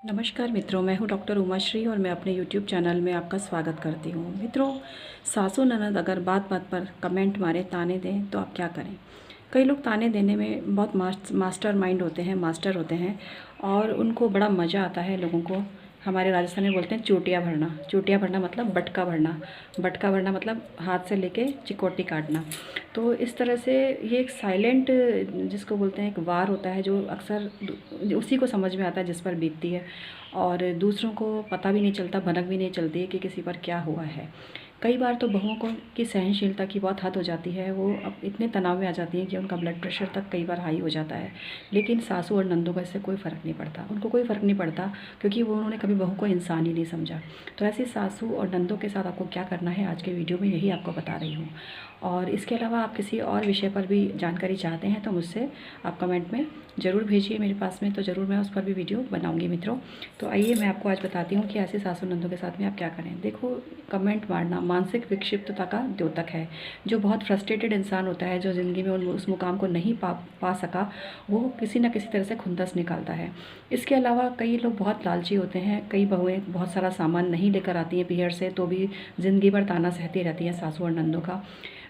नमस्कार मित्रों, मैं हूं डॉक्टर उमाश्री और मैं अपने यूट्यूब चैनल में आपका स्वागत करती हूं। मित्रों, सासू ननद अगर बात बात पर कमेंट मारे, ताने दें तो आप क्या करें। कई लोग ताने देने में बहुत मास्टर माइंड होते हैं, मास्टर होते हैं और उनको बड़ा मज़ा आता है लोगों को। हमारे राजस्थान में बोलते हैं चूटिया भरना। चूटिया भरना मतलब बटका भरना। बटका भरना मतलब हाथ से लेके चिकोटी काटना। तो इस तरह से ये एक साइलेंट, जिसको बोलते हैं, एक वार होता है जो अक्सर उसी को समझ में आता है जिस पर बीतती है, और दूसरों को पता भी नहीं चलता, भनक भी नहीं चलती है कि किसी पर क्या हुआ है। कई बार तो बहुओं को की सहनशीलता की बहुत हद हो जाती है, वो अब इतने तनाव में आ जाती हैं कि उनका ब्लड प्रेशर तक कई बार हाई हो जाता है। लेकिन सासू और नंदों का इससे कोई फ़र्क नहीं पड़ता, उनको कोई फ़र्क नहीं पड़ता, क्योंकि वो उन्होंने कभी बहू को इंसान ही नहीं समझा। तो ऐसी सासू और नंदों के साथ आपको क्या करना है, आज के वीडियो में यही आपको बता रही हूँ। और इसके अलावा आप किसी और विषय पर भी जानकारी चाहते हैं तो मुझसे आप कमेंट में ज़रूर भेजिए मेरे पास में, तो ज़रूर मैं उस पर भी वीडियो बनाऊंगी मित्रों। तो आइए मैं आपको आज बताती हूँ कि ऐसे सासू नंदों के साथ में आप क्या करें। देखो, कमेंट मारना मानसिक विक्षिप्तता का द्योतक है। जो बहुत फ्रस्ट्रेटेड इंसान होता है, जो ज़िंदगी में उस मुकाम को नहीं पा सका, वो किसी न किसी तरह से खुंदस निकालता है। इसके अलावा कई लोग बहुत लालची होते हैं। कई बहुएँ बहुत सारा सामान नहीं लेकर आती हैं पीहर से, तो भी ज़िंदगी भर ताना सहती रहती हैं सासू और नंदों का।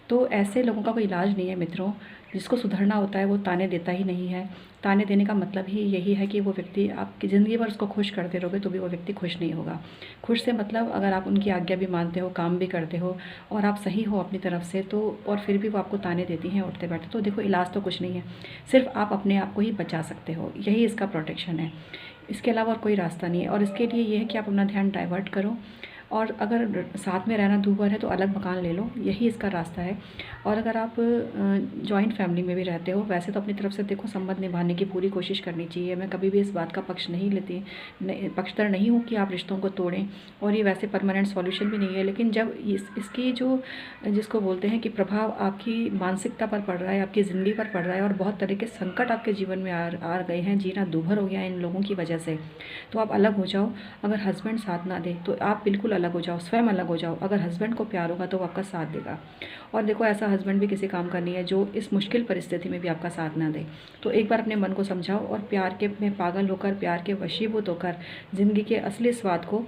तो ऐसे लोगों का कोई इलाज नहीं है मित्रों। जिसको सुधरना होता है वो ताने देता ही नहीं है। ताने देने का मतलब ही यही है कि वो व्यक्ति, आपकी ज़िंदगी भर उसको खुश करते रहोगे तो भी वो व्यक्ति खुश नहीं होगा। खुश से मतलब अगर आप उनकी आज्ञा भी मानते हो, काम भी करते हो और आप सही हो अपनी तरफ से, तो और फिर भी वो आपको ताने देती हैं उठते बैठते, तो देखो इलाज तो कुछ नहीं है। सिर्फ आप अपने आप को ही बचा सकते हो, यही इसका प्रोटेक्शन है। इसके अलावा और कोई रास्ता नहीं है। और इसके लिए ये है कि आप अपना ध्यान डाइवर्ट करो, और अगर साथ में रहना दूभर है तो अलग मकान ले लो, यही इसका रास्ता है। और अगर आप जॉइंट फैमिली में भी रहते हो, वैसे तो अपनी तरफ से देखो संबंध निभाने की पूरी कोशिश करनी चाहिए। मैं कभी भी इस बात का पक्ष नहीं लेती, पक्षधर नहीं हूँ कि आप रिश्तों को तोड़ें, और ये वैसे परमानेंट सॉल्यूशन भी नहीं है। लेकिन जब इसकी जो, जिसको बोलते हैं कि प्रभाव आपकी मानसिकता पर पड़ रहा है, आपकी ज़िंदगी पर पड़ रहा है, और बहुत तरह के संकट आपके जीवन में आ गए हैं, जीना दूभर हो गया है इन लोगों की वजह से, तो आप अलग हो जाओ। अगर हस्बैंड साथ ना दे तो आप बिल्कुल अलग हो जाओ, स्वयं अलग हो जाओ। अगर हस्बैंड को प्यार होगा तो वो आपका साथ देगा। और देखो, ऐसा हस्बैंड भी किसी काम का नहीं है जो इस मुश्किल परिस्थिति में भी आपका साथ ना दे। तो एक बार अपने मन को समझाओ और प्यार के में पागल होकर, प्यार के वशीभूत होकर ज़िंदगी के असली स्वाद को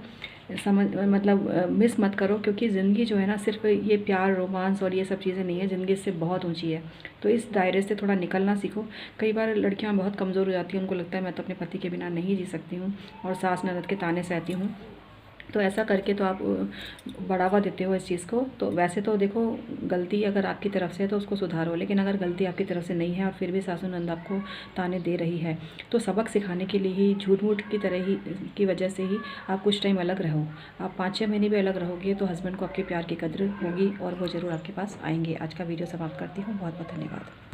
मिस मत करो। क्योंकि ज़िंदगी जो है ना, सिर्फ ये प्यार, रोमांस और ये सब चीज़ें नहीं है, ज़िंदगी इससे बहुत ऊंची है। तो इस दायरे से थोड़ा निकलना सीखो। कई बार लड़कियां बहुत कमज़ोर हो जाती हैं, उनको लगता है मैं तो अपने पति के बिना नहीं जी सकती हूँ और सास ननद के ताने सहती हूँ। तो ऐसा करके तो आप बढ़ावा देते हो इस चीज़ को। तो वैसे तो देखो, गलती अगर आपकी तरफ से है तो उसको सुधारो, लेकिन अगर गलती आपकी तरफ से नहीं है और फिर भी सासू नंद आपको ताने दे रही है, तो सबक सिखाने के लिए ही, झूठ मूठ की तरह ही की वजह से ही आप कुछ टाइम अलग रहो। आप 5-6 महीने भी अलग रहोगे तो हस्बैंड को आपके प्यार की कद्र होगी और वो ज़रूर आपके पास आएंगे। आज का वीडियो समाप्त करती हूँ। बहुत बहुत धन्यवाद।